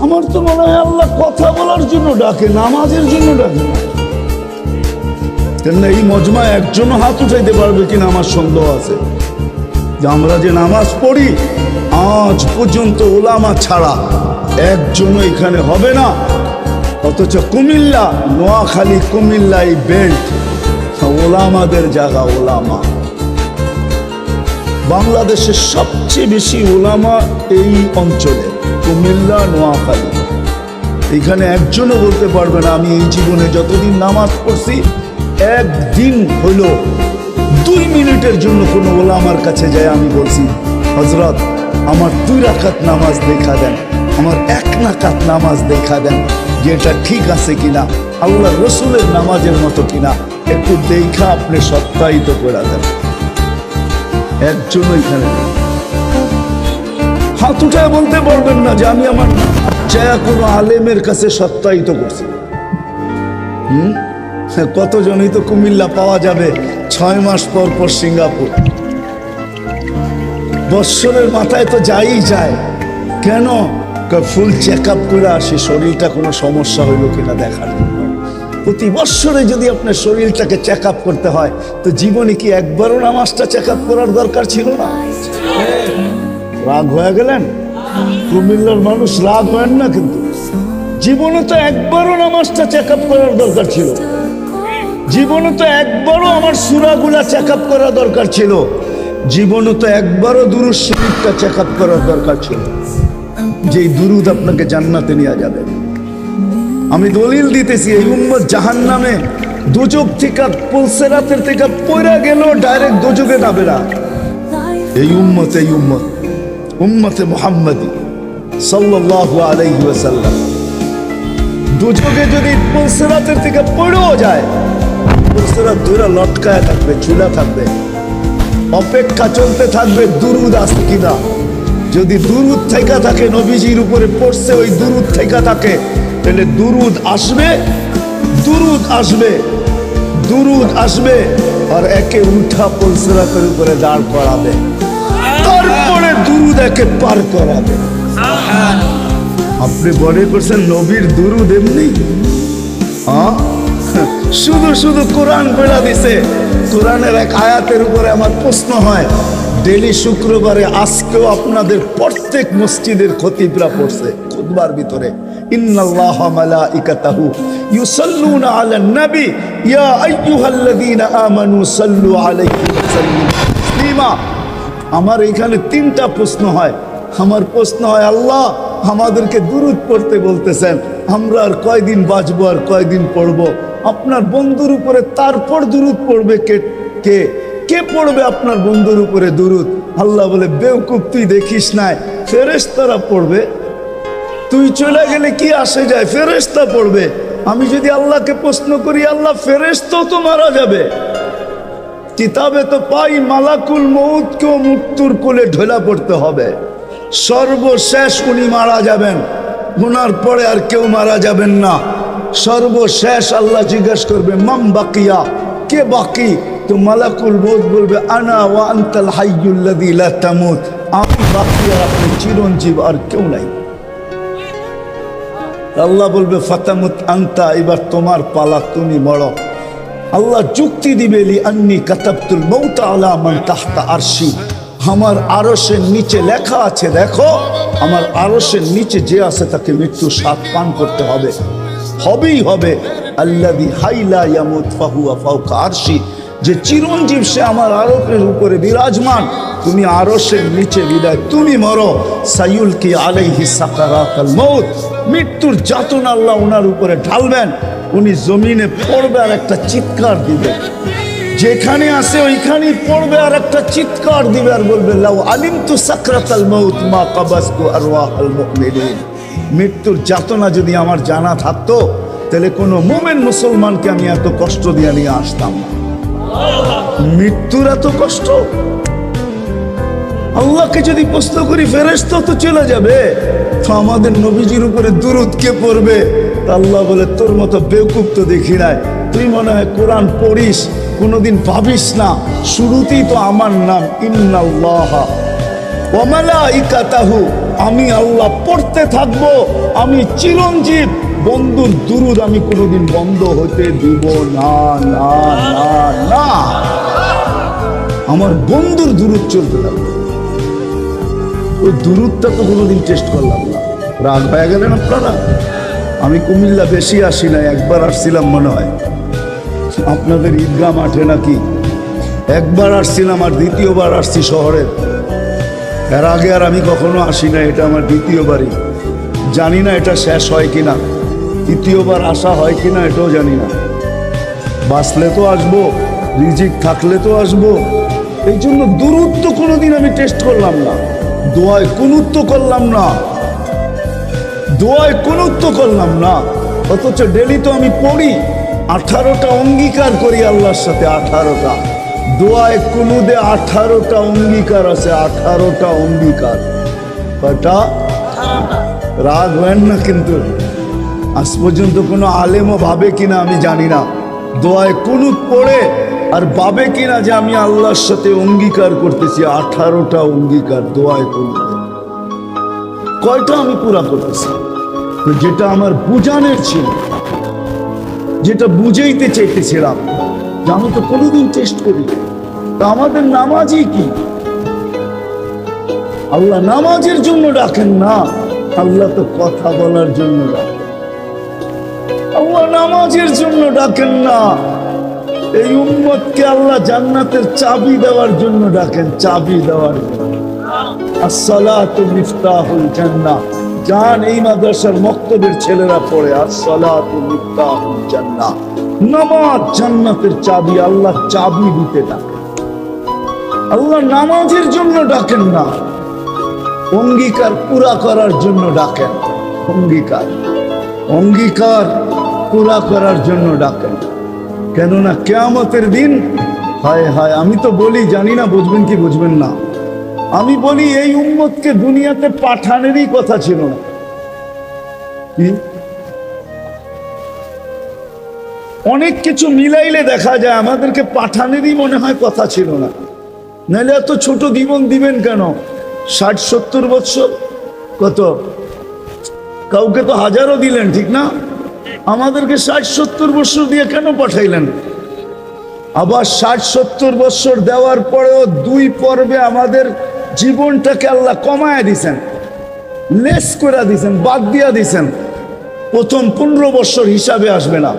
আমার তো মনে হয় আল্লাহ কথা বলার জন্য ডাকে, নামাজের জন্য ডাকে না। কেননা এই মজমায় একজনও হাত উঠাইতে পারবে কিনা আমার সন্দেহ আছে যে আমরা যে নামাজ পড়ি আজ পর্যন্ত ওলামা ছাড়া একজনও এখানে হবে না। অথচ কুমিল্লা, নোয়াখালী, কুমিল্লা এই বেল্ট ওলামাদের জায়গা। ওলামা বাংলাদেশের সবচেয়ে বেশি ওলামা এই অঞ্চলে, কুমিল্লা, নোয়াখালী। এখানে একজনও বলতে পারবে না আমি এই জীবনে যতদিন নামাজ পড়ছি একদিন হলো 2 মিনিটের জন্য কোনো ওলামার কাছে যায় আমি বলছি হযরত আমার 2 রাকাত নামাজ দেখা দেন, আমার 1 রাকাত নামাজ দেখা দেন, যে এটা ঠিক আছে কিনা, আল্লাহ রসুলের নামাজের মতো কিনা, একটু দেখা আপনি সত্যায়িত করে দেন। একজনও এখানে হাত উঠায় বলতে পারবেন না যে আমি আমার চায়া কোনো আলেমের কাছে সত্যায়িত করছি। কতজনই তো কুমিল্লা পাওয়া যাবে 6 মাস পর পর সিঙ্গাপুর, বৎসরের মাথায় তো যাই যায়। কেন? ফুল চেক আপ করে আসি শরীরটা কোনো সমস্যা হইল কিনা দেখার জন্য। প্রতি বৎসরে যদি আপনার শরীরটাকে চেক আপ করতে হয় তো জীবনে কি একবারও নামাজটা চেক আপ করার দরকার ছিল না? রাগ হয়ে গেলেন? কুমিল্লার মানুষ রাগ হয় না, কিন্তু জীবনে তো একবারও নামাজটা চেক আপ করার দরকার ছিল। জীবনে তো একবারও আমার সূরাগুলা চেক আপ করা দরকার ছিল। জীবনে তো একবারও দুরূদ শরীফটা চেক আপ করার দরকার ছিল, যেই দুরূদ আপনাকে জান্নাতে নিয়ে যাবে। আমি দলিল দিতেছি এই উম্মত জাহান্নামে দোজখ থেকে পুলসিরাতের থেকে পড়ে গেল ডাইরেক্ট দোজখে যাবে না। এই উম্মতে মুহাম্মাদি সাল্লাল্লাহু আলাইহি ওয়াসাল্লাম দোজখে যদি পুলসিরাতের থেকে পড়েও যায়, পুলসিরাত ধরে লটকায় থাকবে, ঝুলা থাকবে, অপেক্ষা চলতে থাকবে দুরূদ আসে কিনা। যদি দুরূদ থেকে থাকে, নবীজির উপরে পড়ছে, ওই দুরূদ থেকে থাকে, তাহলে দুরূদ আসবে, দুরূদ আসবে, দুরূদ আসবে, আর একে উঠা পুলসিরাতের উপরে দাঁড় করাবে, তারপরে দুরূদ একে পার করাবে। আপনি মনে করছেন নবীর দুরূদ এমনি? শুধু শুধু কোরআন পড়া দিছে। কোরআনের এক আয়াতের উপরে আমার প্রশ্ন হয়, ডেলি শুক্রবারে আজকেও আপনাদের প্রত্যেক মসজিদের খতিবরা পড়ছে খুতবার ভিতরে, ইন্নাল্লাহা মালাইকাতাহু ইউসাল্লুনা আলান নবী ইয়া আইয়ুহাল্লাযীনা আমানু সাল্লু আলাইহি ওয়া সাল্লিমু তাসলিমা। আমার এখানে 3টা প্রশ্ন হয়। আমার প্রশ্ন হয়, আল্লাহ আমাদেরকে দুরূদ পড়তে বলতেছেন, আমরা আর কয়দিন বাঁচবো, আর কয়দিন পড়বো? আপনার বন্ধুর উপরে তারপর দুরূদ পড়বে কে? কে কে পড়বে আপনার বন্ধুর উপরে দুরূদ? আল্লাহ বলে, বেওকুফ তুই দেখিস নাই, ফেরেশতারা পড়বে। তুই চলে গেলে কি আসে যায়? ফেরেশতা পড়বে। আমি যদি আল্লাহকে প্রশ্ন করি, আল্লাহ ফেরেশতাও তো মারা যাবে। কিতাবে তো পাই মালাকুল মউতকেও মৃত্যুর কোলে ঢোলা পড়তে হবে। সর্বশেষ উনি মারা যাবেন, ওনার পরে আর কেউ মারা যাবেন না। সর্বশেষ আল্লাহ জিজ্ঞেস করবে, মাম বাকিয়া, কে বাকি? তো মালাকুল মউত বলবে, আনা ওয়া আনতাল হাইয়ুল্লাযী লা তামুত, আমি বাকি আর আপনি চিরঞ্জীব, আর কেউ নাই। আল্লাহ বলবে, ফাতামুত আনতা, এবার তোমার পালা, তুমি মরো। আল্লাহ যুক্তি দিবে, লি আন্নী কাতাবতুল মউত আলা মান তাহতা আরশি, আমার আরশের নিচে লেখা আছে, দেখো আমার আরশের নিচে যে আছে তাকে মৃত্যু স্বাদ পান করতে হবে, হবেই হবে। আল্লাযী হাইলা ইয়ামুত ফাহুয়া ফাওকা আরশি, যে চিরঞ্জীব সে আমার আরশের উপরে বিরাজমান, তুমি আরশের নিচে বিদায়, তুমি মরো। সাইয়ুলকি আলাইহি সাকারাতাল মউত, মৃত্যুর যাতনা আল্লাহ ওনার উপরে ঢালবেন, উনি জমিনে পড়বে আর একটা চিৎকার দিবে, যেখানে আছে ওইখানেই পড়বে আর একটা চিৎকার দিবে, আর বলবে, লাউ আলিমতু সাকরাতাল মউত মা কাবাসতু আরওয়াহাল মুমিনিন, মৃত্যুর যাতনা যদি আমার জানা থাকতো তাহলে কোনো মুমিন মুসলমানকে আমি এত কষ্ট দিয়ে নিয়ে আসতাম না। মৃত্যুর এত কষ্ট। আল্লাহকে যদি প্রশ্ন করি, ফেরেশতা তো চলে যাবে, তো আমাদের নবীজির উপরে দুরূদ কে পড়বে? আল্লাহ বলে, তোর মতো বেওকুফ তো দেখি নাই, তুই মনে হয় কোরআন পড়িস, কোনোদিন ভাবিস না শুরুতেই তো আমার নাম, ইন্নাল্লাহা ওয়া মালাইকাতাহু, আমি আল্লাহ পড়তে থাকবো, আমি চিরঞ্জীব। বন্ধুর দুরুদ আমি কোনোদিন বন্ধ হতে দিব না, না, না, না। আমার বন্ধুর দুরুদ চলতে থাকবে। ওই দুরুদটা তো কোনোদিন টেস্ট করলাম না। রাগ হয়ে গেলেন আপনারা? আমি কুমিল্লা বেশি আসি না, একবার আসছিলাম মনে হয় আপনাদের ঈদগাহ মাঠে নাকি, একবার আসছিলাম, আর দ্বিতীয়বার আসছি শহরের। এর আগে আর আমি কখনো আসি না, এটা আমার দ্বিতীয়বারই। জানি না এটা শেষ হয় কিনা, তৃতীয়বার আসা হয় কিনা এটাও জানি না। বাঁচলে তো আসবো, রিজিক থাকলে তো আসবো। এই জন্য দুরূদ তো কোনোদিন আমি টেস্ট করলাম না, দোয়ায় কুনুত তো করলাম না, দোয়ায় কুনুত তো করলাম না। অথচ ডেলি তো আমি পড়ি, 18টা অঙ্গীকার করি আল্লাহর সাথে, 18টা দোয়ায় কুনুদে 18টা অঙ্গীকার আছে, 18টা অঙ্গীকার। কয়টা? রাগ হয় না কিন্তু। আজ পর্যন্ত কোনো আলেমও ভাবে কিনা আমি জানি না, দোয়ায় কুনুত পড়ে আর ভাবে কিনা যে আমি আল্লাহর সাথে অঙ্গীকার করতেছি। 18টা অঙ্গীকার দোয়ায় কুনুত। কয়টা আমি পুরা করতেছি? যেটা আমার বুঝানোর ছিল, যেটা বুঝাইতে চাইতেছিলাম, যে আমি তো কোনোদিন টেস্ট করি। তা আমাদের নামাজই কি? আল্লাহ নামাজের জন্য ডাকেন না, আল্লাহ তো কথা বলার জন্য ডাকেন। আল্লাহ নামাজের জন্য ডাকেন না, এই উম্মতকে আল্লাহ জান্নাতের চাবি দেওয়ার জন্য ডাকেন, চাবি দেওয়ার জন্য। আসসালাতু মিফতাহুল জান্নাহ। জান এই মাদ্রাসার মক্তবের ছেলেরা পড়ে, আসসালাতু মিফতাহুল জান্নাহ। নামাজ জান্নাতের চাবি, আল্লাহ চাবি দিতে ডাকেন। আল্লাহ নামাজের জন্য ডাকেন না, অঙ্গীকার পুরা করার জন্য ডাকেন। অঙ্গীকার, অঙ্গীকার পুরা করার জন্য ডাকেন। কেননা কিয়ামতের দিন, হায় হায়, আমি তো বলি, জানি না বুঝবেন কি বুঝবেন না, আমি বলি এই উম্মতকে দুনিয়াতে পাঠানেরই কথা ছিল না। কি অনেক কিছু মিলাইলে দেখা যায় আমাদেরকে পাঠানেরই মনে হয় কথা ছিল না। নাহলে এত ছোট জীবন দিবেন কেন? 60-70 বছর, কত কাউকে তো হাজারও দিলেন, ঠিক না? আমাদেরকে 60-70 বছর দিয়ে কেন পাঠাইলেন? আবার 60-70 বছর দেওয়ার পরেও 2 পর্বে আমাদের জীবনটাকে আল্লাহ কমায় দিছেন, লেস করে দিছেন, বাদ দিয়া দিছেন। প্রথম 15 বছর হিসাবে আসবে না।